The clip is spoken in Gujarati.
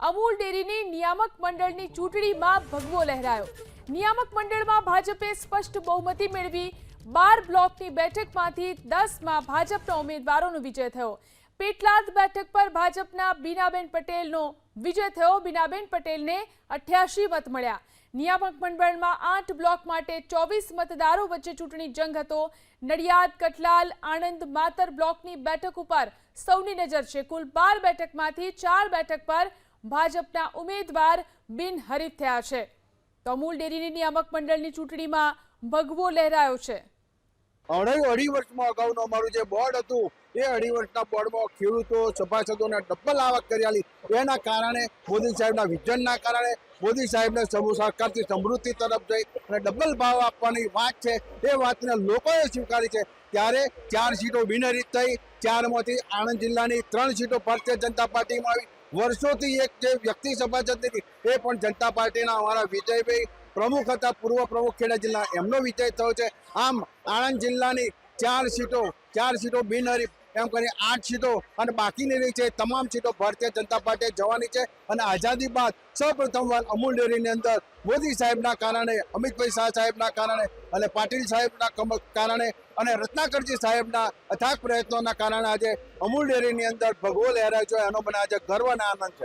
અમૂલ ડેરીની નિયામક મંડળની ચૂંટણીમાં ભગવો લહેરાયો। નિયામક મંડળમાં ભાજપે સ્પષ્ટ બહુમતી મેળવી 12 બ્લોકની બેઠકમાંથી 10માં ભાજપના ઉમેદવારોનો વિજય થયો। પેટલાદ બેઠક પર ભાજપના બીનાબેન પટેલનો વિજય થયો। બીનાબેન પટેલને 88 મત મળ્યા। નિયામક મંડળમાં 8 બ્લોક માટે 24 મતદારો વચ્ચે ચૂંટણી જંગ હતો। નડિયાદ, કઠલાલ, આણંદ, માતર બ્લોકની બેઠક ઉપર સૌની નજર છે। કુલ 12 બેઠકમાંથી 4 બેઠક પર ભાજપના ઉમેદવાર બિનહરીફ થયા છે। તો અમૂલ ડેરીની નિયામક મંડળની ચૂંટણીમાં ભગવો લહેરાયો છે। અઢી વર્ષમાં અગાઉનું અમારું જે બોર્ડ હતું એ અઢી વર્ષના બોર્ડમાં ખેડૂતો સભાસદોને ડબલ આવક કરેલી, એના કારણે મોદી સાહેબના વિઝનના કારણે મોદી સાહેબને સરકારથી સમૃદ્ધિ તરફ જઈ અને ડબલ ભાવ આપવાની વાત છે એ વાતને લોકોએ સ્વીકારી છે। ત્યારે 4 સીટો બિનહરીફ થઈ। 4માંથી આણંદ જિલ્લાની 3 સીટો ભારતીય જનતા પાર્ટીમાં આવી। વર્ષોથી એક જે વ્યક્તિ સભાસદ હતી એ પણ જનતા પાર્ટીના અમારા વિજયભાઈ પ્રમુખ હતા, પૂર્વ પ્રમુખ ખેડા જિલ્લા, એમનો વિજય થયો છે। આમ આણંદ જિલ્લાની 4 સીટો બિનહરીફ એમ કરી 8 સીટો અને બાકીની રહી છે તમામ સીટો ભારતીય જનતા પાર્ટી જવાની છે। અને આઝાદી બાદ સૌપ્રથમવાર અમૂલ ડેરીની અંદર મોદી સાહેબના કારણે, અમિતભાઈ શાહ સાહેબના કારણે અને પાટીલ સાહેબના કારણે અને રત્નાકરજી સાહેબના અથાગ પ્રયત્નોના કારણે આજે અમૂલ ડેરીની અંદર ભગવો લહેરાયો છે। એનો મને આજે ગર્વ અને આનંદ છે।